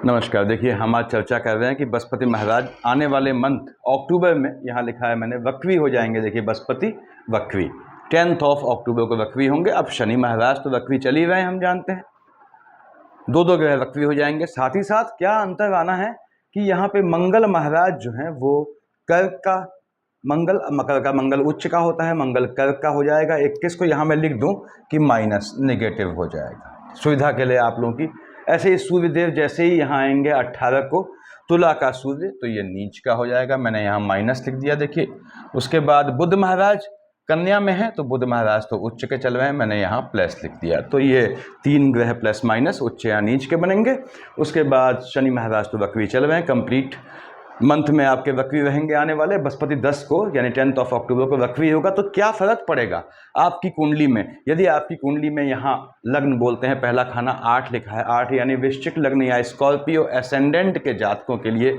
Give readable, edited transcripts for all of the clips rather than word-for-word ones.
नमस्कार। देखिए, हम आज चर्चा कर रहे हैं कि बृहस्पति महाराज आने वाले मंथ अक्टूबर में, यहाँ लिखा है मैंने, वक्री हो जाएंगे। देखिए, बृहस्पति वक्री 10 अक्टूबर को वक्री होंगे। अब शनि महाराज तो वक्री चल ही रहे हैं, हम जानते हैं, दो ग्रह वक्री हो जाएंगे। साथ ही साथ क्या अंतर आना है कि यहाँ पे मंगल महाराज जो हैं वो कर्क का मंगल, मकर का मंगल उच्च का होता है, मंगल कर्क का हो जाएगा। 21 को यहाँ मैं लिख दूँ कि माइनस नेगेटिव हो जाएगा, सुविधा के लिए आप लोगों की। ऐसे ही सूर्यदेव जैसे ही यहाँ आएंगे 18 को तुला का सूर्य, तो ये नीच का हो जाएगा, मैंने यहाँ माइनस लिख दिया। देखिए, उसके बाद बुध महाराज कन्या में है, तो बुध महाराज तो उच्च के चल रहे हैं, मैंने यहाँ प्लस लिख दिया। तो ये 3 ग्रह प्लस माइनस उच्च या नीच के बनेंगे। उसके बाद शनि महाराज तो वक्री चल रहे हैं, कंप्लीट मंथ में आपके वक्री रहेंगे आने वाले। बृहस्पति 10 को यानी 10 अक्टूबर को वक्री होगा। तो क्या फ़र्क पड़ेगा आपकी कुंडली में? यदि आपकी कुंडली में यहाँ लग्न बोलते हैं, पहला खाना 8 लिखा है, 8 यानी वृश्चिक लग्न या स्कॉर्पियो एसेंडेंट के जातकों के लिए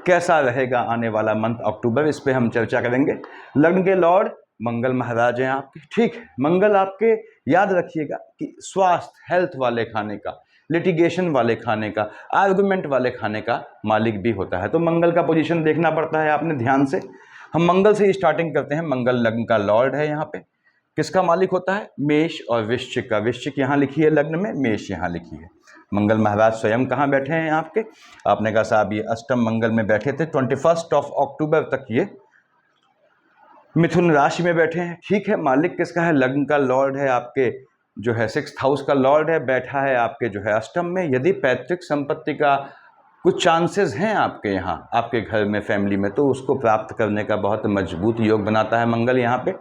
कैसा रहेगा आने वाला मंथ अक्टूबर, इस पर हम चर्चा करेंगे। लग्न के लॉर्ड मंगल महाराज हैं आपके, ठीक है। मंगल आपके, याद रखिएगा कि स्वास्थ्य, हेल्थ वाले खाने का, लिटिगेशन वाले खाने का, आर्गुमेंट वाले खाने का मालिक भी होता है। तो मंगल का पोजीशन देखना पड़ता है आपने ध्यान से। हम मंगल से ही स्टार्टिंग करते हैं। मंगल लग्न का लॉर्ड है। यहाँ पे किसका मालिक होता है? मेष और वृश्चिक का। वृश्चिक यहाँ लिखी है लग्न में, मेष यहाँ लिखी है। मंगल महाराज स्वयं कहाँ बैठे हैं आपके? आपने कहा साहब ये अष्टम मंगल में बैठे थे, 21 अक्टूबर तक ये मिथुन राशि में बैठे हैं, ठीक है। मालिक किसका है? लग्न का लॉर्ड है आपके, जो है 6th हाउस का लॉर्ड है, बैठा है आपके जो है अष्टम में। यदि पैतृक संपत्ति का कुछ चांसेस हैं आपके यहाँ, आपके घर में, फैमिली में, तो उसको प्राप्त करने का बहुत मजबूत योग बनाता है मंगल यहाँ पे।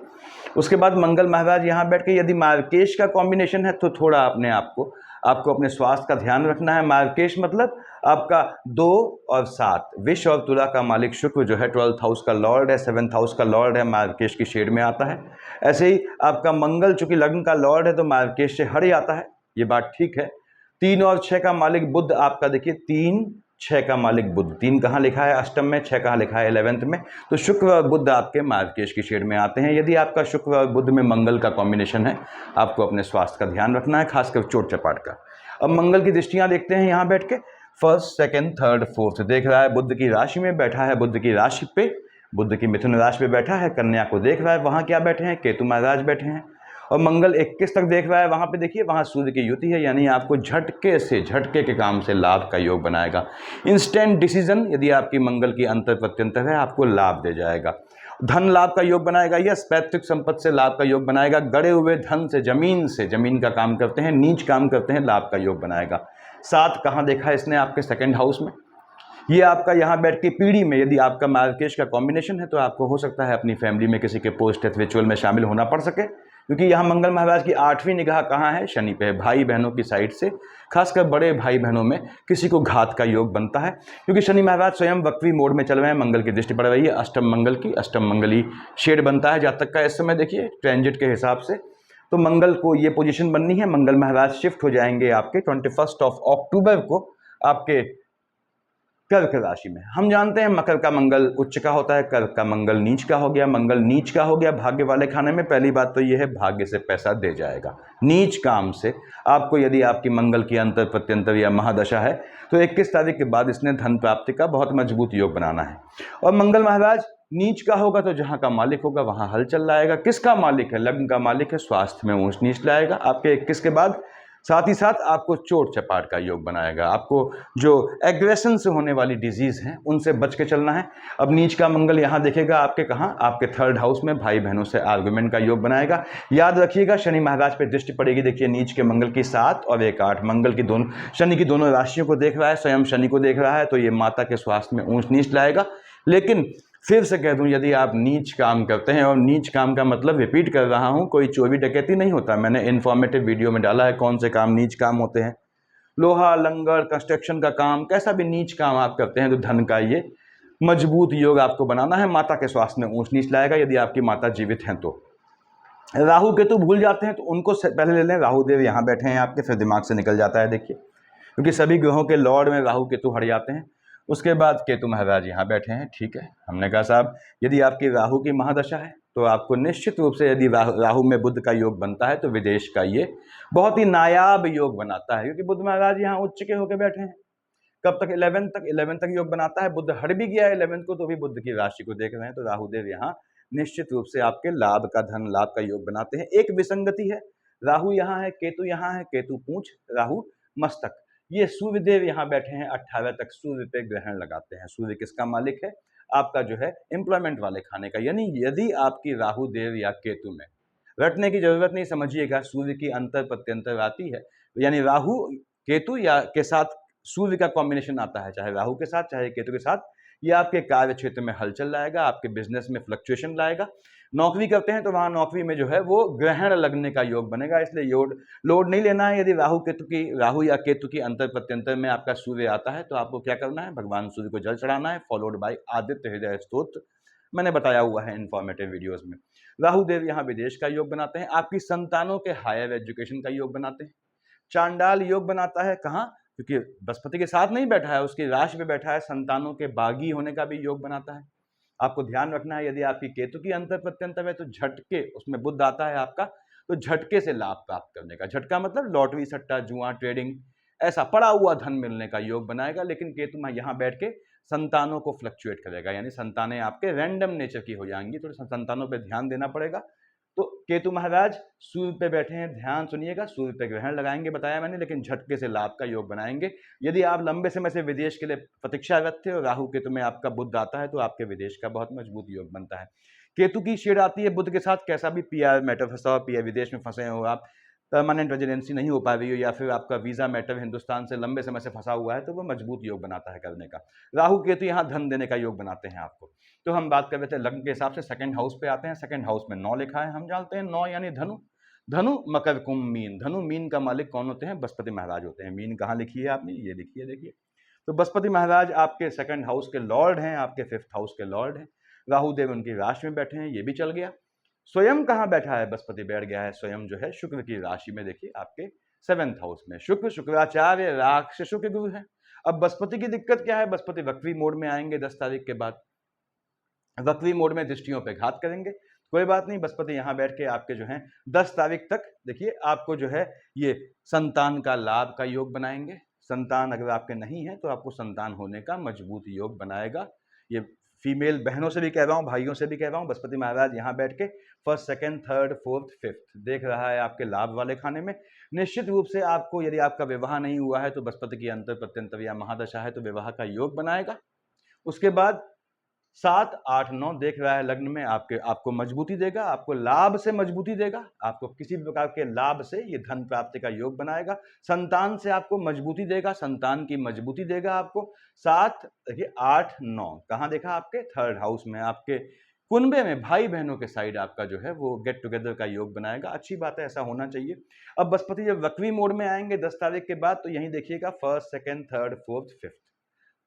उसके बाद मंगल महाराज यहाँ बैठ के, यदि मार्केश का कॉम्बिनेशन है तो थोड़ा अपने आपको अपने स्वास्थ्य का ध्यान रखना है। मार्केश मतलब आपका 2 और 7, विष और तुला का मालिक शुक्र जो है 12th हाउस का लॉर्ड है, 7th हाउस का लॉर्ड है, मार्केश की शेड में आता है। ऐसे ही आपका मंगल चूंकि लग्न का लॉर्ड है तो मार्केश से हट जाता है, ये बात ठीक है। 3 और 6 का मालिक बुध आपका, देखिए 3, 6 का मालिक बुध, 3 कहाँ लिखा है? अष्टम में, 6 कहाँ लिखा है? 11th में। तो शुक्र और बुध आपके मार्केश की शेड में आते हैं। यदि आपका शुक्र और बुध में मंगल का कॉम्बिनेशन है, आपको अपने स्वास्थ्य का ध्यान रखना है, खासकर चोट चपाट का। अब मंगल की दृष्टियां देखते हैं यहाँ बैठ के। 1st, 2nd, 3rd, 4th देख रहा है, बुध की राशि में बैठा है, बुध की राशि पे, बुध की मिथुन राशि पे बैठा है, कन्या को देख रहा है, वहाँ क्या बैठे हैं? केतु महाराज बैठे हैं। और मंगल 21 तक देख रहा है, वहाँ पे देखिए, वहाँ सूर्य की युति है, यानी आपको झटके के काम से लाभ का योग बनाएगा। इंस्टेंट डिसीजन यदि आपकी मंगल की अंतर प्रत्यंतर है, आपको लाभ दे जाएगा। धन लाभ का योग बनाएगा, यस, पैतृक संपत्ति से लाभ का योग बनाएगा। गड़े हुए धन से, जमीन का काम करते हैं, नीच काम करते हैं, लाभ का योग बनाएगा। 7 कहाँ देखा है इसने? आपके 2nd हाउस में। ये आपका यहाँ बैठ के पीढ़ी में, यदि आपका मार्केश का कॉम्बिनेशन है तो आपको हो सकता है अपनी फैमिली में किसी के पोस्ट डेथ रिचुअल में शामिल होना पड़ सके, क्योंकि यहाँ मंगल महाराज की 8वीं निगाह कहाँ है? शनि पे। भाई बहनों की साइड से, खासकर बड़े भाई बहनों में किसी को घात का योग बनता है, क्योंकि शनि महाराज स्वयं वक्री मोड में चल रहे हैं, मंगल की दृष्टि पड़ रही है अष्टम मंगल की। अष्टम मंगली शेड बनता है जातक का इस समय, देखिए ट्रांजिट के हिसाब से। तो मंगल को ये पोजीशन बननी है। मंगल महाराज शिफ्ट हो जाएंगे आपके 21 अक्टूबर को आपके कर्क राशि में। हम जानते हैं मकर का मंगल उच्च का होता है, कर्क का मंगल नीच का हो गया। मंगल नीच का हो गया भाग्य वाले खाने में। पहली बात तो यह है, भाग्य से पैसा दे जाएगा। नीच काम से आपको, यदि आपकी मंगल की अंतर प्रत्यंतर या महादशा है, तो 21 तारीख के बाद इसने धन प्राप्ति का बहुत मजबूत योग बनाना है। और मंगल महाराज नीच का होगा तो जहाँ का मालिक होगा वहाँ हलचल लाएगा। किसका मालिक है? लग्न का मालिक है, स्वास्थ्य में ऊंच नीच लाएगा आपके 21 के बाद। साथ ही साथ आपको चोट चपाट का योग बनाएगा। आपको जो एग्रेशन से होने वाली डिजीज़ हैं उनसे बच के चलना है। अब नीच का मंगल यहाँ देखेगा आपके कहाँ? आपके 3rd हाउस में। भाई बहनों से आर्गुमेंट का योग बनाएगा। याद रखिएगा, शनि महाराज पे दृष्टि पड़ेगी। देखिए नीच के मंगल की 7 और 1, 8 मंगल की दोनों, शनि की दोनों राशियों को देख रहा है, स्वयं शनि को देख रहा है, तो ये माता के स्वास्थ्य में ऊंच नीच लाएगा। लेकिन फिर से कह दूं, यदि आप नीच काम करते हैं, और नीच काम का मतलब रिपीट कर रहा हूं, कोई चोरी डकैती नहीं होता। मैंने इन्फॉर्मेटिव वीडियो में डाला है कौन से काम नीच काम होते हैं। लोहा, लंगर, कंस्ट्रक्शन का काम, कैसा भी नीच काम आप करते हैं तो धन का ये मजबूत योग आपको बनाना है। माता के स्वास्थ्य में ऊंच नीच लाएगा यदि आपकी माता जीवित हैं तो। राहु केतु भूल जाते हैं तो उनको पहले ले लें। राहु देव यहाँ बैठे हैं आपके, फिर दिमाग से निकल जाता है, देखिए, क्योंकि सभी ग्रहों के लॉर्ड में राहु केतु हट जाते हैं। उसके बाद केतु महाराज यहाँ बैठे हैं, ठीक है। हमने कहा साहब यदि आपकी राहु की महादशा है तो आपको निश्चित रूप से, यदि राहु में बुध का योग बनता है तो विदेश का ये बहुत ही नायाब योग बनाता है, क्योंकि बुध महाराज यहाँ उच्च के होकर बैठे हैं। कब तक? 11 तक। 11 तक योग बनाता है। बुध हट भी गया 11 को, तो भी बुध की राशि को देख रहे हैं, तो राहुदेव यहाँ निश्चित रूप से आपके लाभ का, धन लाभ का योग बनाते हैं। एक विसंगति है, राहु यहाँ है, केतु यहाँ है, केतु पूंछ, राहु मस्तक। ये सूर्यदेव यहाँ बैठे हैं 18 तक, सूर्य पे ग्रहण लगाते हैं। सूर्य किसका मालिक है? आपका जो है एम्प्लॉयमेंट वाले खाने का। यानी यदि आपकी राहु देव या केतु में, रटने की जरूरत नहीं, समझिएगा, सूर्य की अंतर प्रत्यंतर आती है, यानी राहु केतु या के साथ सूर्य का कॉम्बिनेशन आता है, चाहे राहु के साथ चाहे केतु के साथ, ये आपके कार्य क्षेत्र में हलचल लाएगा, आपके बिजनेस में फ्लक्चुएशन लाएगा। नौकरी करते हैं तो वहां नौकरी में जो है वो ग्रहण लगने का योग बनेगा, इसलिए लोड नहीं लेना है। यदि राहु या केतु की अंतर प्रत्यंतर में आपका सूर्य आता है, तो आपको क्या करना है? भगवान सूर्य को जल चढ़ाना है, फॉलोड बाय आदित्य हृदय स्तोत्र, मैंने बताया हुआ है इन्फॉर्मेटिव वीडियोस में। राहु देव यहाँ विदेश का योग बनाते हैं, आपकी संतानों के हायर एजुकेशन का योग बनाते हैं। चांडाल योग बनाता है कहाँ? क्योंकि बृहस्पति के साथ नहीं बैठा है, उसकी राशि पे बैठा है, संतानों के बागी होने का भी योग बनाता है। आपको ध्यान रखना है, यदि आपकी केतु की अंतर प्रत्यंतर है तो झटके, उसमें बुध आता है आपका, तो झटके से लाभ प्राप्त करने का, झटका मतलब लॉटरी, सट्टा, जुआ, ट्रेडिंग, ऐसा पड़ा हुआ धन मिलने का योग बनाएगा। लेकिन केतु में यहाँ बैठ के संतानों को फ्लक्चुएट करेगा, यानी संतानें आपके रैंडम नेचर की हो जाएंगी, तो संतानों पर ध्यान देना पड़ेगा। तो केतु महाराज सूर्य पे बैठे हैं, ध्यान सुनिएगा, सूर्य पे ग्रहण लगाएंगे बताया मैंने, लेकिन झटके से लाभ का योग बनाएंगे। यदि आप लंबे समय से विदेश के लिए प्रतीक्षारत थे और राहु केतु में आपका बुध आता है, तो आपके विदेश का बहुत मजबूत योग बनता है। केतु की शेड आती है बुध के साथ, कैसा भी पीआर मैटर फंसा हो, पीआर विदेश में फंसे हो आप, परमानेंट रेजिडेंसी नहीं हो पा रही हो, या फिर आपका वीजा मैटर हिंदुस्तान से लंबे समय से फंसा हुआ है, तो वो मजबूत योग बनाता है करने का। राहु केतु यहाँ धन देने का योग बनाते हैं आपको। तो हम बात कर रहे थे लग्न के हिसाब से, सेकंड हाउस पे आते हैं। सेकंड हाउस में 9 लिखा है, हम जानते हैं 9 यानी धनु। धनु, मकर, कुंभ, मीन। धनु मीन का मालिक कौन होते हैं? बृहस्पति महाराज होते हैं। मीन कहाँ लिखी है आपने? ये लिखी है, देखिए। तो बृहस्पति महाराज आपके सेकंड हाउस के लॉर्ड हैं, आपके 5th हाउस के लॉर्ड हैं। राहु देव उनकी राशि में बैठे हैं, ये भी चल गया। स्वयं कहाँ बैठा है? बृहस्पति बैठ गया है स्वयं जो है शुक्र की राशि में, देखिए आपके 7th हाउस में। शुक्राचार्य राक्षसों के गुरु है। अब बृहस्पति की दिक्कत क्या है? बृहस्पति वक्री मोड में आएंगे 10 तारीख के बाद, वक्री मोड में दृष्टियों पे घात करेंगे। कोई बात नहीं, बृहस्पति यहाँ बैठ के आपके जो है 10 तारीख तक देखिए आपको जो है ये संतान का लाभ का योग बनाएंगे। संतान अगर आपके नहीं है तो आपको संतान होने का मजबूत योग बनाएगा। ये फीमेल बहनों से भी कह रहा हूँ, भाइयों से भी कह रहा हूँ, बृहस्पति महाराज यहाँ बैठ के 1st, 2nd, 3rd, 4th, 5th देख रहा है आपके लाभ वाले खाने में। निश्चित रूप से आपको, यदि आपका विवाह नहीं हुआ है तो बृहस्पति की अंतर प्रत्यंतर या महादशा है तो विवाह का योग बनाएगा। उसके बाद 7, 8, 9 देख रहा है लग्न में, आपको मजबूती देगा, आपको लाभ से मजबूती देगा, आपको किसी भी प्रकार के लाभ से ये धन प्राप्ति का योग बनाएगा। संतान से आपको मजबूती देगा, संतान की मजबूती देगा आपको। 7 देखिए 8, 9 कहाँ देखा? आपके 3rd हाउस में, आपके कुनबे में, भाई बहनों के साइड आपका जो है वो गेट टुगेदर का योग बनाएगा। अच्छी बात है, ऐसा होना चाहिए। अब बृहस्पति जब वक्री मोड में आएंगे 10 तारीख के बाद, तो यहीं देखिएगा 1st, 2nd, 3rd, 4th, 5th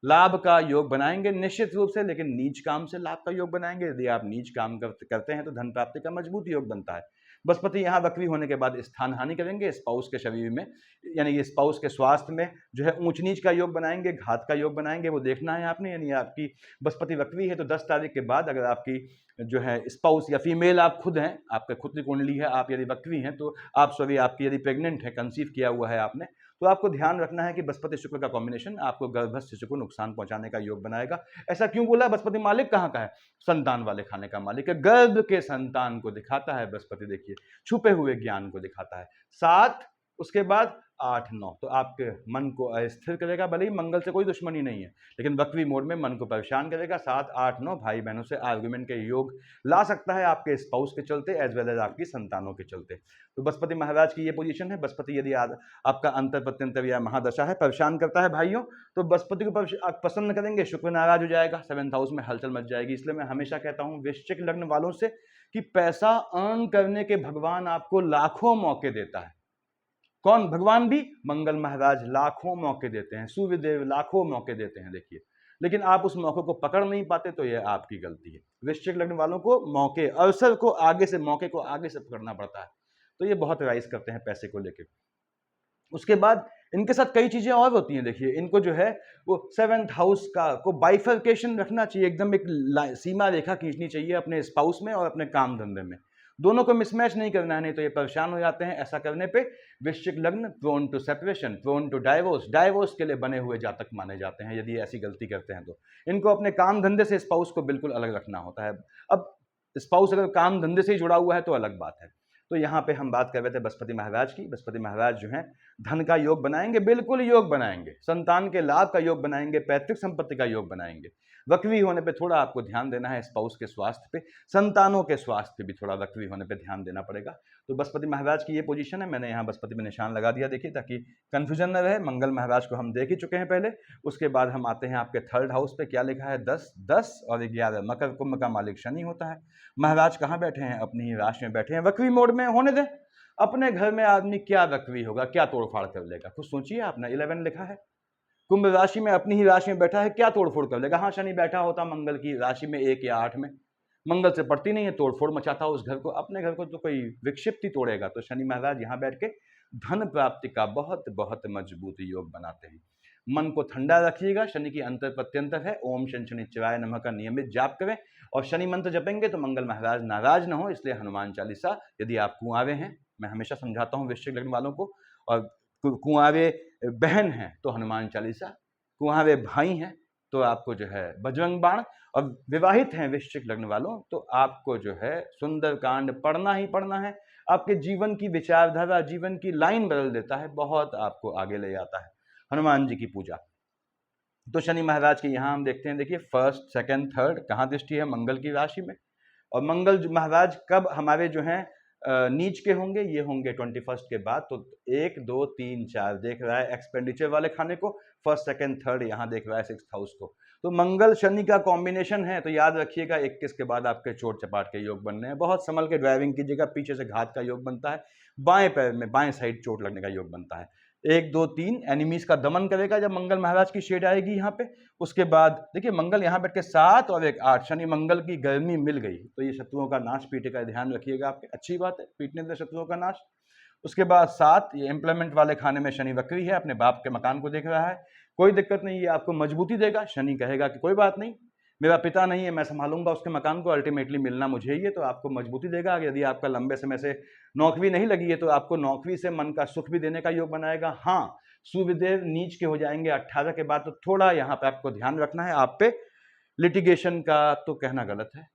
लाभ का योग बनाएंगे निश्चित रूप से, लेकिन नीच काम से लाभ का योग बनाएंगे। यदि आप नीच काम करते हैं तो धन प्राप्ति का मजबूत योग बनता है। बृहस्पति यहाँ वक्री होने के बाद स्थान हानि करेंगे स्पाउस के शरीर में, यानी ये स्पाउस के स्वास्थ्य में जो है ऊंच नीच का योग बनाएंगे, घात का योग बनाएंगे, वो देखना है आपने। यानी आपकी बृहस्पति वक्री है तो 10 तारीख के बाद अगर आपकी जो है स्पाउस या फीमेल आप खुद हैं, आपके खुद की कुंडली है, आप यदि वक्री हैं तो आपकी यदि प्रेग्नेंट है, कंसीव किया हुआ है आपने, तो आपको ध्यान रखना है कि बृहस्पति शुक्र का कॉम्बिनेशन आपको गर्भस्थ शिशु को नुकसान पहुंचाने का योग बनाएगा। ऐसा क्यों बोला? बृहस्पति मालिक कहाँ का है? संतान वाले खाने का मालिक है। गर्भ के संतान को दिखाता है बृहस्पति, देखिए छुपे हुए ज्ञान को दिखाता है। 7 उसके बाद 8, 9 तो आपके मन को अस्थिर करेगा। भले ही मंगल से कोई दुश्मनी नहीं है, लेकिन वक्री मोड में मन को परेशान करेगा। 7, 8, 9 भाई बहनों से आर्गुमेंट के योग ला सकता है, आपके स्पाउस के चलते एज वेल एज आपकी संतानों के चलते। तो बृहस्पति महाराज की ये पोजीशन है। बृहस्पति यदि आपका अंतर प्रत्यंतर या महादशा है, परेशान करता है भाइयों, तो बृहस्पति को आप प्रसन्न करेंगे, शुक्र नाराज हो जाएगा, 7th हाउस में हलचल मच जाएगी। इसलिए मैं हमेशा कहता हूँ वृश्चिक लग्न वालों से कि पैसा अर्न करने के भगवान आपको लाखों मौके देता है। कौन? भगवान भी, मंगल महाराज लाखों मौके देते हैं, सूर्यदेव लाखों मौके देते हैं, देखिए, लेकिन आप उस मौके को पकड़ नहीं पाते, तो यह आपकी गलती है। वृश्चिक लग्न वालों को मौके, अवसर को आगे से, मौके को आगे से पकड़ना पड़ता है, तो ये बहुत राइज करते हैं पैसे को लेकर। उसके बाद इनके साथ कई चीजें और होती हैं, देखिए इनको जो है वो 7th हाउस को बाइफर्केशन रखना चाहिए, एकदम एक सीमा रेखा खींचनी चाहिए अपने स्पाउस में और अपने काम धंधे में। दोनों को मिसमैच नहीं करना है, नहीं तो ये परेशान हो जाते हैं। ऐसा करने पे वृश्चिक लग्न prone to separation, prone to divorce, divorce के लिए बने हुए जातक माने जाते हैं यदि ऐसी गलती करते हैं तो। इनको अपने काम धंधे से स्पाउस को बिल्कुल अलग रखना होता है। अब स्पाउस अगर काम धंधे से ही जुड़ा हुआ है तो अलग बात है। तो यहाँ पे हम बात कर रहे थे बृहस्पति महाराज की। बृहस्पति महाराज जो है धन का योग बनाएंगे, बिल्कुल योग बनाएंगे, संतान के लाभ का योग बनाएंगे, पैतृक संपत्ति का योग बनाएंगे। वक्री होने पे थोड़ा आपको ध्यान देना है स्पाउस के स्वास्थ्य पे, संतानों के स्वास्थ्य पे भी थोड़ा वक्री होने पे ध्यान देना पड़ेगा। तो बृहस्पति महाराज की ये पोजीशन है, मैंने यहाँ बृहस्पति में निशान लगा दिया, देखिए, ताकि कंफ्यूजन न रहे। मंगल महाराज को हम देख ही चुके हैं पहले। उसके बाद हम आते हैं आपके थर्ड हाउस पे, क्या लिखा है 10, 10 और 11। मकर कुंभ का मालिक शनि होता है। महाराज कहाँ बैठे हैं? अपनी ही राशि में बैठे हैं, वक्री मोड में। होने दें, अपने घर में आदमी क्या वक्री होगा, क्या तोड़फाड़ कर लेगा? कुछ सोचिए, आपने 11 लिखा है, कुंभ राशि में, अपनी ही राशि में बैठा है, क्या तोड़फोड़ कर लेगा? हाँ, शनि बैठा होता मंगल की राशि में 1 या 8 में, मंगल से पड़ती नहीं है, तोड़फोड़ मचाता उस घर को, अपने घर को तो कोई विक्षिप्त ही तोड़ेगा। तो शनि महाराज यहाँ बैठ के धन प्राप्ति का बहुत बहुत मजबूत योग बनाते हैं। मन को ठंडा रखिएगा, शनि की अंतर प्रत्यंतर है। ओम शनि शनिश्चराय नमः का नियमित जाप करें, और शनि मंत्र जपेंगे तो मंगल महाराज नाराज न हो, इसलिए हनुमान चालीसा। यदि आप कुंवारे हैं, मैं हमेशा समझाता हूँ वृश्चिक लग्न वालों को, और कुंवारे बहन हैं तो हनुमान चालीसा, कुंवारे भाई हैं तो आपको जो है बजरंग बाण, और विवाहित हैं वृश्चिक लग्न वालों तो आपको जो है सुंदरकांड पढ़ना ही पढ़ना है। आपके जीवन की विचारधारा, जीवन की लाइन बदल देता है, बहुत आपको आगे ले जाता है। हनुमान जी की पूजा। तो शनि महाराज के यहाँ हम देखते हैं, देखिए फर्स्ट, सेकंड, थर्ड, कहाँ दृष्टि है? मंगल की राशि में। और मंगल महाराज कब हमारे जो हैं नीच के होंगे? ये होंगे 21 के बाद। तो 1, 2, 3, 4 देख रहा है एक्सपेंडिचर वाले खाने को, फर्स्ट, सेकंड, थर्ड यहाँ देख रहा है 6th हाउस को। तो मंगल शनि का कॉम्बिनेशन है, तो याद रखिएगा 21 के बाद आपके चोट चपाट के योग बनने हैं। बहुत संभल के ड्राइविंग कीजिएगा, पीछे से घात का योग बनता है, बाएं पैर में बाएं साइड चोट लगने का योग बनता है। 1, 2, 3 एनिमीज का दमन करेगा जब मंगल महाराज की शेड आएगी यहाँ पे। उसके बाद देखिए मंगल यहाँ बैठ के 7 और 1, 8, शनि मंगल की गर्मी मिल गई तो ये शत्रुओं का नाश पीटेगा, ध्यान रखिएगा आपके। अच्छी बात है, पीटने से शत्रुओं का नाश। उसके बाद 7, ये एम्प्लॉयमेंट वाले खाने में शनि वक्री है, अपने बाप के मकान को देख रहा है, कोई दिक्कत नहीं, ये आपको मजबूती देगा। शनि कहेगा कि कोई बात नहीं, मेरा पिता नहीं है, मैं संभालूंगा उसके मकान को, अल्टीमेटली मिलना मुझे ही है, तो आपको मजबूती देगा। यदि आपका लंबे समय से नौकरी नहीं लगी है तो आपको नौकरी से मन का सुख भी देने का योग बनाएगा। हाँ, सूर्यदेव नीच के हो जाएंगे 18 के बाद, तो थोड़ा यहाँ पे आपको ध्यान रखना है। आप पे लिटिगेशन का तो कहना गलत है,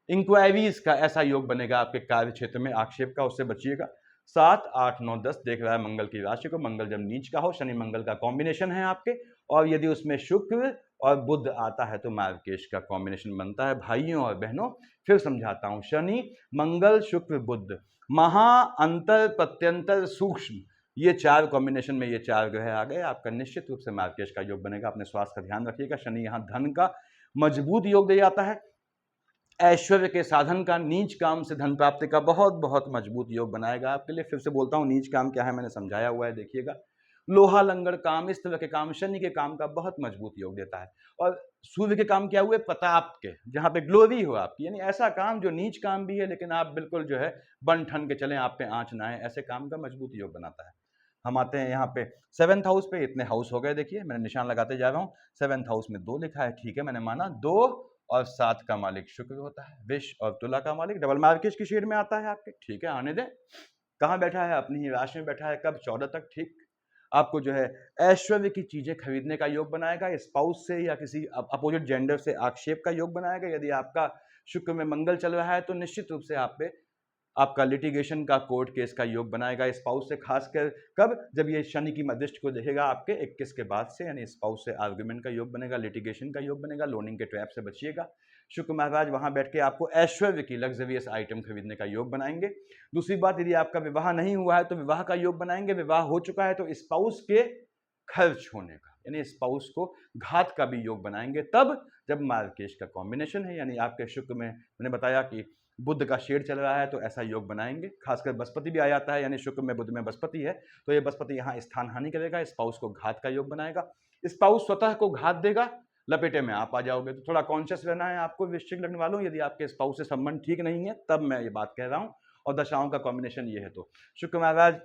इंक्वायरीज का ऐसा योग बनेगा आपके कार्य क्षेत्र में, आक्षेप का, उससे बचिएगा। 7, 8, 9, 10 देख रहा है मंगल की राशि को। मंगल जब नीच का हो, शनि मंगल का कॉम्बिनेशन है आपके, और यदि उसमें शुक्र और बुध आता है तो मार्गकेश का कॉम्बिनेशन बनता है। भाइयों और बहनों, फिर समझाता हूं, शनि मंगल शुक्र बुध, महा अंतर प्रत्यंतर सूक्ष्म, ये 4 कॉम्बिनेशन में ये 4 ग्रह आ गए, आपका निश्चित रूप से मार्गकेश का योग बनेगा। अपने स्वास्थ्य का ध्यान रखिएगा। शनि यहाँ धन का मजबूत योग दे जाता है, ऐश्वर्य के साधन का, नीच काम से धन प्राप्ति का बहुत बहुत मजबूत योग बनाएगा आपके लिए। फिर से बोलता हूं, नीच काम क्या है मैंने समझाया हुआ है, देखिएगा। लोहा लंगड़ काम, इस तरह के काम, शनि के काम का बहुत मजबूत योग देता है। और सूर्य के काम क्या हुए? प्रताप के, जहां पे ग्लोरी हो आपकी, यानी ऐसा काम जो नीच काम भी है लेकिन आप बिल्कुल जो है बन ठन के चलें, आप पे आंच ना आए, ऐसे काम का मजबूत योग बनाता है। हम आते हैं यहाँ पे 7th हाउस पे। इतने हाउस हो गए, देखिए मैंने निशान लगाते जा रहा हूँ। 7th हाउस में 2 लिखा है, ठीक है, मैंने माना। 2 और 7 का मालिक शुक्र होता है, विष और तुला का मालिक डबल मार्केश की शेड में आता है आपके, ठीक है, आने दें। कहाँ बैठा है? अपनी ही राशि में बैठा है, कब? 14 तक, ठीक। आपको जो है ऐश्वर्य की चीजें खरीदने का योग बनाएगा, स्पाउस से या किसी अपोजिट जेंडर से आक्षेप का योग बनाएगा। यदि आपका शुक्र में मंगल चल रहा है तो निश्चित रूप से आप पे आपका लिटिगेशन का, कोर्ट केस का योग बनाएगा स्पाउस से, खासकर कब? जब ये शनि की मध्यस्थ को देखेगा आपके 21 के बाद से, यानी स्पाउस से आर्गुमेंट का योग बनेगा, लिटिगेशन का योग बनेगा, लोनिंग के ट्रैप से बचिएगा। शुक्र महाराज वहां बैठ के आपको ऐश्वर्य की, लग्जरियस आइटम खरीदने का योग बनाएंगे। दूसरी बात, यदि आपका विवाह नहीं हुआ है तो विवाह का योग बनाएंगे, विवाह हो चुका है तो स्पाउस के खर्च होने का, यानी स्पाउस को घात का भी योग बनाएंगे, तब जब मार्गकेश का कॉम्बिनेशन है, यानी आपके शुक्र में मैंने बताया कि बुध का शेड चल रहा है तो ऐसा योग बनाएंगे। खासकर बृहस्पति भी आ जाता है, यानी शुक्र में बुध में बृहस्पति है तो ये बृहस्पति यहाँ स्थान हानि करेगा, स्पाउस को घात का योग बनाएगा। स्पाउस स्वतः को घात देगा, लपेटे में आप आ जाओगे। तो थोड़ा कॉन्शियस रहना है आपको वृश्चिक लग्न वालों, यदि आपके स्पाउस से संबंध ठीक नहीं है तब मैं ये बात कह रहा हूँ, और दशाओं का कॉम्बिनेशन ये है। तो शुक्र महाराज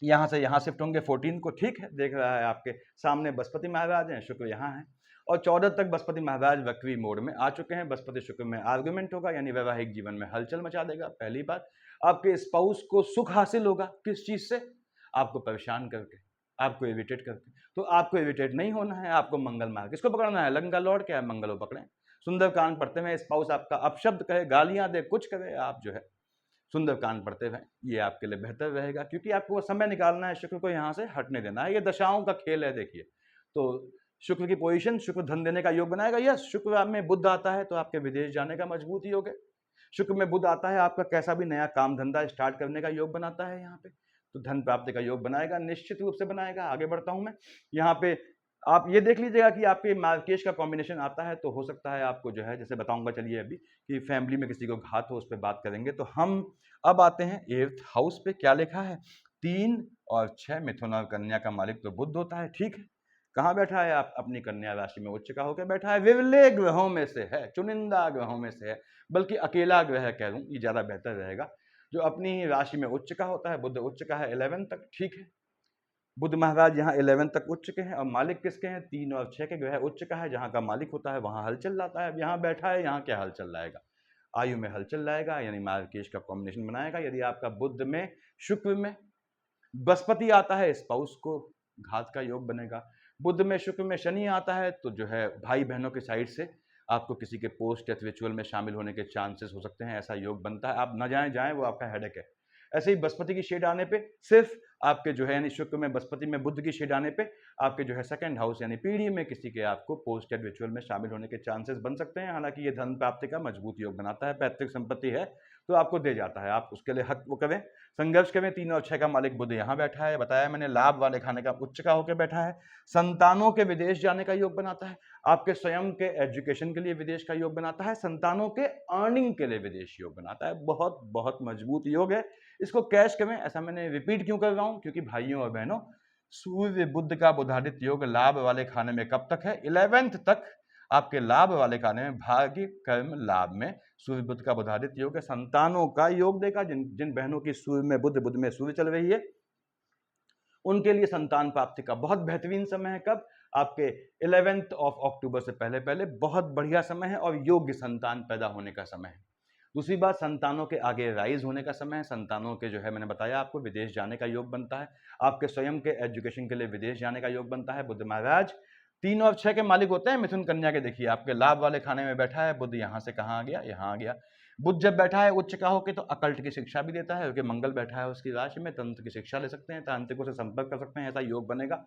यहाँ से यहाँ शिफ्ट होंगे 14 को, ठीक है, देख रहा है आपके सामने बृहस्पति महाराज हैं, शुक्र यहाँ है, और 14 तक बृहस्पति महाराज वक्री मोड में आ चुके हैं। बृहस्पति शुक्र में आर्गुमेंट होगा, यानी वैवाहिक जीवन में हलचल मचा देगा। पहली बात, आपके स्पाउस को सुख हासिल होगा, किस चीज से? आपको परेशान करके, आपको इरिटेट करके। तो आपको इरिटेट नहीं होना है, आपको मंगल मार्ग किसको पकड़ना है? लंका लॉर्ड क्या है? मंगल को पकड़े। सुंदरकांड पढ़ते हुए स्पाउस आपका अपशब्द कहे, गालियां दे, कुछ करे, आप जो है सुंदरकांड पढ़ते हुए, ये आपके लिए बेहतर रहेगा, क्योंकि आपको वो समय निकालना है, शुक्र को यहाँ से हटने देना है। ये दशाओं का खेल है, देखिए। तो शुक्र की पोजीशन, शुक्र धन देने का योग बनाएगा। यस, शुक्र में बुध आता है तो आपके विदेश जाने का मजबूत योग है। शुक्र में बुध आता है, आपका कैसा भी नया काम धंधा स्टार्ट करने का योग बनाता है यहाँ पे, तो धन प्राप्ति का योग बनाएगा, निश्चित रूप से बनाएगा। आगे बढ़ता हूं मैं, यहाँ पे आप ये देख लीजिएगा कि आपके मार्केश का कॉम्बिनेशन आता है तो हो सकता है आपको जो है, जैसे बताऊंगा चलिए अभी, कि फैमिली में किसी को घात हो, उस पर बात करेंगे। तो हम अब आते हैं 8th हाउस पे। क्या लिखा है? 3 और 6 मिथुन और कन्या का मालिक तो बुध होता है, ठीक है। कहाँ बैठा है? आप अपनी कन्या राशि में उच्च का होकर बैठा है, विरले ग्रहों में से है, चुनिंदा ग्रहों में से है, बल्कि अकेला ग्रह कह दूं, ये ज्यादा बेहतर रहेगा, जो अपनी ही राशि में उच्च का होता है। बुध उच्च का है 11 तक, ठीक है। बुध महाराज यहाँ 11 तक उच्च के हैं, और मालिक किसके हैं? 3 और 6 के ग्रह उच्च का है, जहाँ का मालिक होता है वहाँ हलचल लाता है। यहाँ बैठा है, यहाँ क्या हलचल लाएगा? आयु में हलचल लाएगा, यानी मार्केश का कॉम्बिनेशन बनाएगा। यदि आपका बुध में शुक्र में बृहस्पति आता है, स्पाउस को घात का योग बनेगा। बुध में शुक्र में शनि आता है तो जो है भाई बहनों के साइड से आपको किसी के पोस्ट या रिचुअल में शामिल होने के चांसेस हो सकते हैं, ऐसा योग बनता है। आप न जाएं वो आपका हेडेक है। ऐसे ही बृहस्पति की शेड आने पे सिर्फ आपके जो है, यानी शुक्र में बृहस्पति में बुध की शेड आने पे आपके जो है 2nd हाउस यानी पीढ़ी में किसी के आपको पोस्ट या रिचुअल में शामिल होने के चांसेस बन सकते हैं। हालांकि ये धन प्राप्ति का मजबूत योग बनाता है, पैतृक संपत्ति है तो आपको दे जाता है, आप उसके लिए हक वो करें, संघर्ष करें। 3 और 6 का मालिक बुध यहाँ बैठा है, बताया मैंने, लाभ वाले खाने का उच्च का होकर बैठा है। संतानों के विदेश जाने का योग बनाता है, आपके स्वयं के एजुकेशन के लिए विदेश का योग बनाता है, संतानों के अर्निंग के लिए विदेश योग बनाता है। बहुत बहुत मजबूत योग है, इसको कैश करें। ऐसा मैंने रिपीट क्यों कर रहा हूं? क्योंकि भाइयों और बहनों, सूर्य बुध का बुधादित्य योग लाभ वाले खाने में कब तक है? 11th तक आपके लाभ वाले खाने में, भाग्य कर्म लाभ में सूर्य बुध का बुधादित्य योग है। संतानों का योग देगा, जिन बहनों की सूर्य में बुध में सूर्य चल रही है, उनके लिए संतान प्राप्ति का बहुत बेहतरीन समय है। कब? आपके 11th ऑफ अक्टूबर से पहले पहले बहुत बढ़िया समय है, और योग्य संतान पैदा होने का समय है। दूसरी बात, संतानों के आगे राइज होने का समय है। संतानों के जो है, मैंने बताया आपको, विदेश जाने का योग बनता है, आपके स्वयं के एजुकेशन के लिए विदेश जाने का योग बनता है। बुध महाराज 3 और 6 के मालिक होते हैं मिथुन कन्या के। देखिए आपके लाभ वाले खाने में बैठा है बुध, यहाँ से कहाँ आ गया? यहाँ आ गया। बुध जब बैठा है उच्च का होकर तो अकल्ट की शिक्षा भी देता है, क्योंकि मंगल बैठा है उसकी राशि में, तंत्र की शिक्षा ले सकते हैं, तांत्रिकों से संपर्क कर सकते हैं, ऐसा योग बनेगा।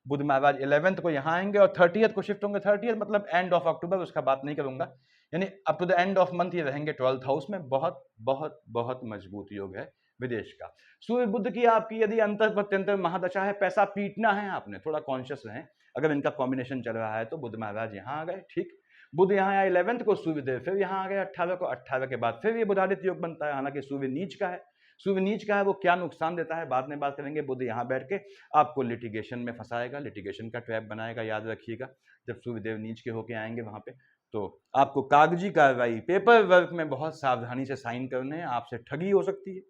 बुध महाराज 11th को यहाँ आएंगे और 30th को शिफ्ट होंगे। 30th मतलब एंड ऑफ अक्टूबर, उसका बात नहीं करूंगा, यानी up to the end of month ये रहेंगे 12th हाउस में। बहुत बहुत बहुत मजबूत योग है विदेश का। सूर्य बुध की आपकी यदि अंतर प्रत्यंतर महादशा है, पैसा पीटना है आपने, थोड़ा कॉन्शियस रहें। अगर इनका कॉम्बिनेशन चल रहा है तो बुध महाराज यहाँ आ गए, ठीक। बुध यहाँ आया 11th को, सूर्यदेव फिर यहाँ आ गए 18 को, 18 के बाद फिर ये बुधादित्य योग बनता है। हालांकि सूर्य नीच का है, सूर्य नीच का है, वो क्या नुकसान देता है बाद में बात करेंगे। बुध यहाँ बैठ के आपको लिटिगेशन में फंसाएगा, लिटिगेशन का ट्रैप बनाएगा, याद रखिएगा। जब सूर्यदेव नीच के होके आएंगे वहां पे, तो आपको कागजी कार्रवाई, पेपर वर्क में बहुत सावधानी से साइन करने हैं। आपसे ठगी हो सकती है,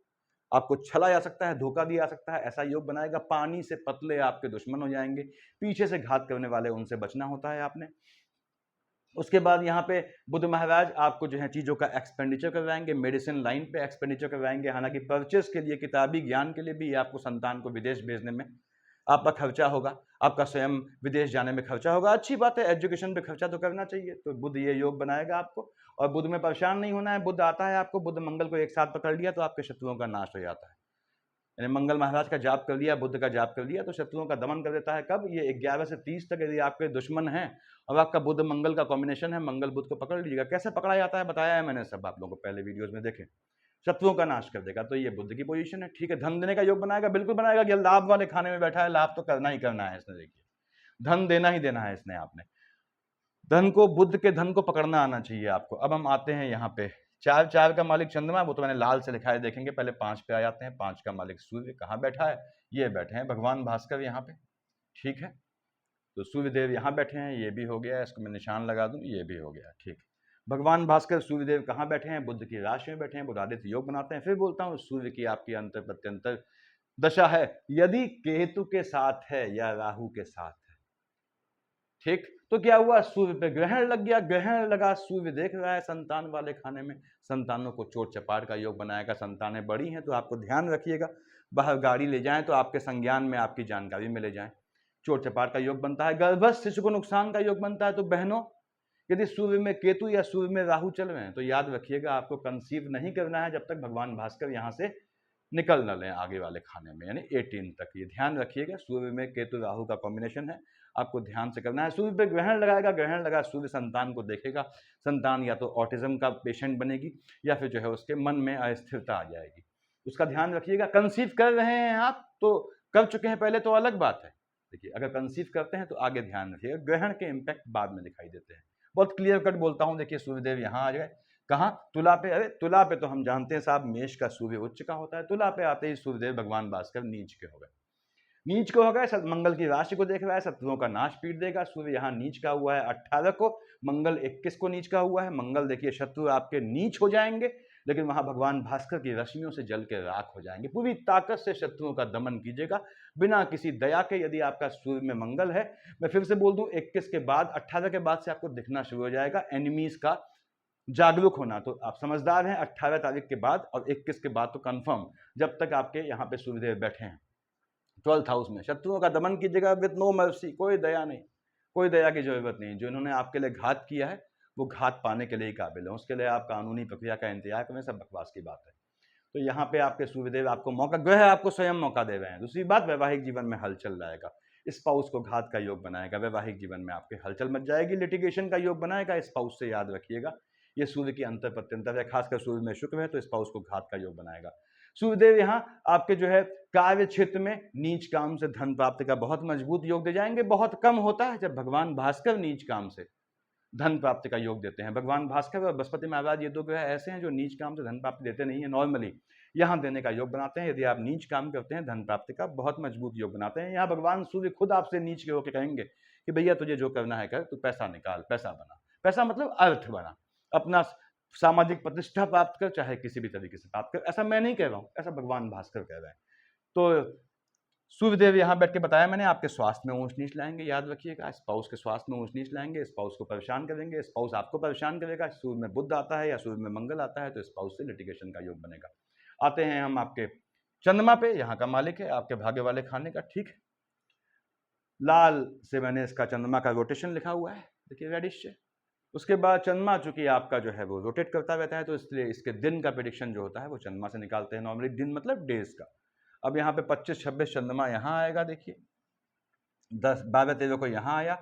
आपको छला जा सकता है, धोखा दिया जा सकता है, ऐसा योग बनाएगा। पानी से पतले आपके दुश्मन हो जाएंगे, पीछे से घात करने वाले, उनसे बचना होता है आपने। उसके बाद यहाँ पे बुध महाराज आपको जो है चीज़ों का एक्सपेंडिचर करवाएंगे, मेडिसिन लाइन पे एक्सपेंडिचर करवाएंगे। हालांकि परचेस के लिए, किताबी ज्ञान के लिए भी आपको संतान को विदेश भेजने में आपका खर्चा होगा, आपका स्वयं विदेश जाने में खर्चा होगा। अच्छी बात है, एजुकेशन पे खर्चा तो करना चाहिए। तो बुध ये योग बनाएगा आपको, और बुध में परेशान नहीं होना है। बुध आता है आपको, बुध मंगल को एक साथ पकड़ लिया तो आपके शत्रुओं का नाश हो जाता है। यानी मंगल महाराज का जाप कर लिया, बुध का जाप कर लिया तो शत्रुओं का दमन कर देता है। कब? ये 11 से 30 तक यदि आपके दुश्मन हैं और आपका बुध मंगल का कॉम्बिनेशन है, मंगल बुध को पकड़ लीजिएगा। कैसे पकड़ा जाता है बताया है मैंने, सब आप लोगों को पहले वीडियोस में देखें। शत्रुओं का नाश कर देगा। तो ये बुध की पोजीशन है, ठीक है। धन देने का योग बनाएगा, बिल्कुल बनाएगा। कि लाभ वाले खाने में बैठा है, लाभ तो करना ही करना है इसने, देखिए धन देना ही देना है इसने। आपने धन को, बुध के धन को पकड़ना आना चाहिए आपको। अब हम आते हैं यहाँ पे 4 का मालिक चंद्रमा, वो तो मैंने लाल से लिखा है, देखेंगे। पहले 5 पे आ जाते हैं। 5 का मालिक सूर्य कहाँ बैठा है? ये बैठे हैं भगवान भास्कर यहाँ पे, ठीक है। तो सूर्यदेव यहाँ बैठे हैं, ये भी हो गया, इसको मैं निशान लगा दूं, ये भी हो गया, ठीक। भगवान भास्कर सूर्यदेव कहाँ बैठे हैं? बुध की राशि में बैठे हैं, बुधादित्य योग बनाते हैं। फिर बोलता हूँ सूर्य की आपकी अंतर प्रत्यंतर दशा है, यदि केतु के साथ है या राहु के साथ है, ठीक, तो क्या हुआ, सूर्य पे ग्रहण लग गया, ग्रहण लगा, सूर्य देख रहा है संतान वाले खाने में, संतानों को चोट चपाट का योग बनाएगा, संतानें बड़ी हैं तो आपको ध्यान रखिएगा, बाहर गाड़ी ले जाएं तो आपके संज्ञान में, आपकी जानकारी में ले जाएं, चोट चपाट का योग बनता है, गर्भस्थ शिशु को नुकसान का योग बनता है। तो बहनों, यदि सूर्य में केतु या सूर्य में राहु चल रहे हैं तो याद रखिएगा आपको कंसीव नहीं करना है जब तक भगवान भास्कर यहाँ से निकल न लें आगे वाले खाने में, यानी 18 तक। ये ध्यान रखिएगा, सूर्य में केतु राहु का कॉम्बिनेशन है, आपको ध्यान से करना है। सूर्य पे ग्रहण लगाएगा, ग्रहण लगा, सूर्य संतान को देखेगा, संतान या तो ऑटिज्म का पेशेंट बनेगी या फिर जो है उसके मन में अस्थिरता आ जाएगी, उसका ध्यान रखिएगा। कंसीव कर रहे हैं आप तो कर चुके हैं पहले तो अलग बात है, देखिए अगर कंसीव करते हैं तो आगे ध्यान रखिएगा, ग्रहण के इम्पैक्ट बाद में दिखाई देते हैं। बहुत क्लियर कट बोलता हूँ, देखिए सूर्यदेव यहाँ आ गए, कहाँ, तुला पे। अरे तुला पे तो हम जानते हैं साहब, मेष का सूर्य उच्च का होता है, तुला पे आते ही सूर्यदेव भगवान भास्कर नीच के हो गए, नीच को हो गए, मंगल की राशि को देख रहा है, शत्रुओं का नाश पीट देगा। सूर्य यहाँ नीच का हुआ है 18 को, मंगल 21 को नीच का हुआ है। मंगल देखिए शत्रु आपके नीच हो जाएंगे, लेकिन वहां भगवान भास्कर की रश्मियों से जल के राख हो जाएंगे। पूरी ताकत से शत्रुओं का दमन कीजिएगा बिना किसी दया के। यदि आपका सूर्य में मंगल है, मैं फिर से बोल दूं, 21 के बाद 18 के बाद से आपको दिखना शुरू हो जाएगा एनिमीज का जागरूक होना। तो आप समझदार हैं, 18 तारीख के बाद और 21 के बाद तो कंफर्म, जब तक आपके यहाँ पे सूर्यदेव बैठे हैं 12th हाउस में, शत्रुओं का दमन कीजिएगा विद नो मर्सी, कोई दया नहीं, कोई दया की जरूरत नहीं। जो इन्होंने आपके लिए घात किया है वो घात पाने के लिए ही काबिल है, उसके लिए आप कानूनी प्रक्रिया का इंतजार करें, सब बकवास की बात है। तो यहाँ पे आपके सूर्यदेव आपको मौका, ग्रह आपको स्वयं मौका दे रहे हैं। दूसरी बात, वैवाहिक जीवन में हलचल लाएगा, स्पाउस को घात का योग बनाएगा, वैवाहिक जीवन में आपके हलचल मच जाएगी, लिटिगेशन का योग बनाएगा स्पाउस से, याद रखिएगा ये सूर्य की अंतर प्रत्यंतर है, खासकर सूर्य में शुक्र है तो स्पाउस को घात का योग बनाएगा। सूर्यदेव यहाँ आपके जो है कार्य क्षेत्र में नीच काम से धन प्राप्ति का बहुत मजबूत योग दे जाएंगे। बहुत कम होता है जब भगवान भास्कर नीच काम से धन प्राप्ति का योग देते हैं। भगवान भास्कर और बृहस्पति महाराज ये दो ग्रह ऐसे हैं जो नीच काम से धन प्राप्ति देते नहीं है, नॉर्मली यहाँ देने का योग बनाते हैं। यदि आप नीच काम करते हैं धन प्राप्ति का बहुत मजबूत योग बनाते हैं। यहाँ भगवान सूर्य खुद आपसे नीच के होकर कहेंगे कि भैया तुझे जो करना है कर, तू पैसा निकाल, पैसा बना, पैसा मतलब अर्थ बना, अपना सामाजिक प्रतिष्ठा प्राप्त कर, चाहे किसी भी तरीके से प्राप्त कर। ऐसा मैं नहीं कह रहा हूँ, ऐसा भगवान भास्कर कह रहे हैं। तो सूर्यदेव यहाँ बैठ के बताया मैंने, आपके स्वास्थ्य में ऊंच नीच लाएंगे, याद रखिएगा, स्पाउस के स्वास्थ्य में ऊंच नीच लाएंगे, स्पाउस को परेशान करेंगे, स्पाउस आपको परेशान करेगा। सूर्य में बुध आता है या सूर्य में मंगल आता है तो स्पाउस से लिटिगेशन का योग बनेगा। आते हैं हम आपके चंद्रमा पे, यहाँ का मालिक है आपके भाग्य वाले खाने का, ठीक है। लाल से मैंने इसका चंद्रमा का रोटेशन लिखा हुआ है, देखिए रेडिश से। उसके बाद चंद्रमा चूंकि आपका जो है वो रोटेट करता रहता है तो इसलिए इसके दिन का प्रेडिक्शन जो होता है वो चंद्रमा से निकालते हैं नॉर्मली, दिन मतलब डेज का। अब यहाँ पे 25-26 चंद्रमा यहाँ आएगा, देखिए 10-12-13 को यहाँ आया,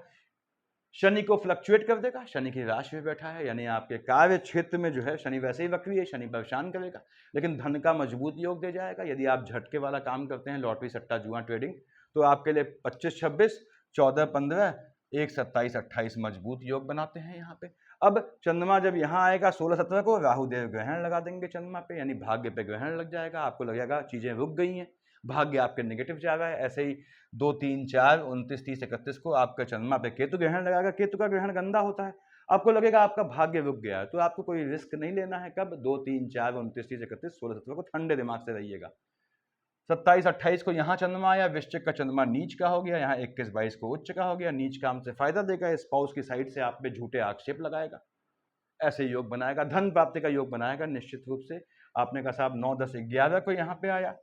शनि को फ्लक्चुएट कर देगा, शनि की राशि में बैठा है, यानी आपके कार्य क्षेत्र में जो है शनि वैसे ही वक्री है, शनि परेशान करेगा, लेकिन धन का मजबूत योग दे जाएगा। यदि आप झटके वाला काम करते हैं, लॉटरी सट्टा जुआ ट्रेडिंग, तो आपके लिए 25-26, 14-15, 1-27-28 मजबूत योग बनाते हैं यहाँ पे। अब चंद्रमा जब यहाँ आएगा 16-17 को, राहु देव ग्रहण लगा देंगे चंद्रमा पे, यानी भाग्य पे ग्रहण लग जाएगा, आपको लगेगा चीजें रुक गई हैं, भाग्य आपके नेगेटिव जा रहा है। ऐसे ही 2, 3, 4, 29, 30, 31 को आपका चंद्रमा पे केतु ग्रहण लगाएगा, केतु का ग्रहण गंदा होता है, आपको लगेगा आपका भाग्य रुक गया है, तो आपको कोई रिस्क नहीं लेना है। कब? 2, 3, 4, 29, 30, 31, 16-17 को ठंडे दिमाग से रहिएगा। 27-28 को यहाँ चंद्रमा आया, वृश्चिक का चंद्रमा नीच का हो गया, यहाँ 21-22 को उच्च का हो गया। नीच काम से फायदा देगा, स्पाउस की साइड से आप पे झूठे आक्षेप लगाएगा, ऐसे योग बनाएगा, धन प्राप्ति का योग बनाएगा निश्चित रूप से। आपने कहा साहब 9, 10, 11 को यहाँ पे आया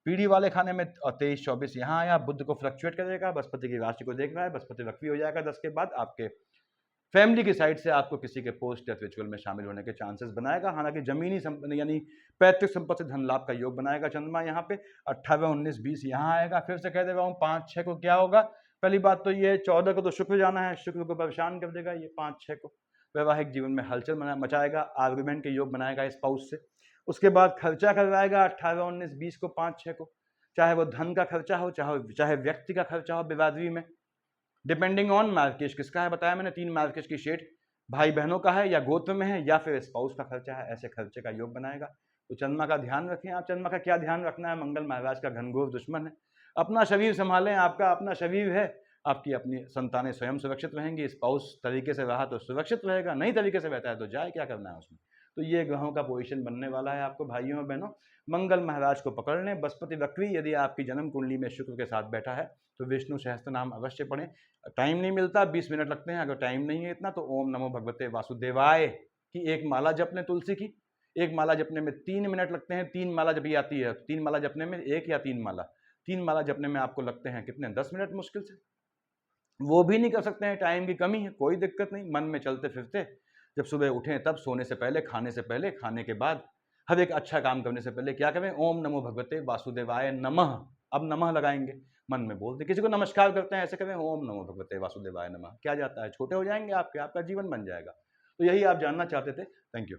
पीढ़ी वाले खाने में, और 23-24 यहाँ आया, बुध को फ्लक्चुएट करेगा, बृहस्पति की राशि को देख रहा है, बृहस्पति वक्री हो जाएगा 10 के बाद। आपके फैमिली की साइड से आपको किसी के पोस्ट या रिचुअल में शामिल होने के चांसेस बनाएगा। हालांकि जमीनी संपत्ति यानी पैतृक संपत्ति धन लाभ का योग बनाएगा चंद्रमा यहाँ पे। 18, 19, 20 यहाँ आएगा। फिर से कह दे रहा हूँ 5, 6 को क्या होगा? पहली बात तो ये 14 को तो शुक्र जाना है, शुक्र को परेशान कर देगा ये 5, 6 को। वैवाहिक जीवन में हलचल मचाएगा, आर्गुमेंट के योग बनाएगा स्पाउस से। उसके बाद खर्चा करवाएगा 18, 19, 20 को, 5, 6 को, चाहे वो धन का खर्चा हो, चाहे व्यक्ति का खर्चा हो बिरादरी में, डिपेंडिंग ऑन मार्केश किसका है। बताया मैंने 3 मार्केश की शेड भाई बहनों का है या गोत्र में है या फिर स्पाउस का खर्चा है, ऐसे खर्चे का योग बनाएगा। तो चंद्रमा का ध्यान रखें आप। चंद्रमा का क्या ध्यान रखना है? मंगल महाराज का घनघोर दुश्मन है। अपना शरीर संभालें, आपका अपना शरीर है, आपकी अपनी संतानें स्वयं सुरक्षित रहेंगी। स्पाउस तरीके से रहा तो सुरक्षित रहेगा, नई तरीके से रहता है तो जाए क्या करना है उसमें। तो ये ग्रहों का पोजीशन बनने वाला है आपको भाइयों और बहनों। मंगल महाराज को पकड़ लें। बृहस्पति वक्री यदि आपकी जन्म कुंडली में शुक्र के साथ बैठा है तो विष्णु सहस्त्र नाम अवश्य पढ़ें। टाइम नहीं मिलता, 20 मिनट लगते हैं, अगर टाइम नहीं है इतना तो ओम नमो भगवते वासुदेवाय की एक माला जप लें तुलसी की। एक माला जपने में 3 मिनट लगते हैं। 3 माला जब आती है, 3 माला जपने में, 1 या 3 माला, 3 माला जपने में आपको लगते हैं कितने, 10 मिनट मुश्किल से। वो भी नहीं कर सकते हैं, टाइम की कमी है, कोई दिक्कत नहीं। मन में चलते फिरते जब सुबह उठें तब, सोने से पहले, खाने से पहले, खाने के बाद, हर एक अच्छा काम करने से पहले क्या करें, ओम नमो भगवते वासुदेवाय नमः। अब नमः लगाएंगे, मन में बोलते, किसी को नमस्कार करते हैं ऐसे करें, ओम नमो भगवते वासुदेवाय नमः। क्या जाता है, छोटे हो जाएंगे आपके, आपका जीवन बन जाएगा। तो यही आप जानना चाहते थे। Thank you.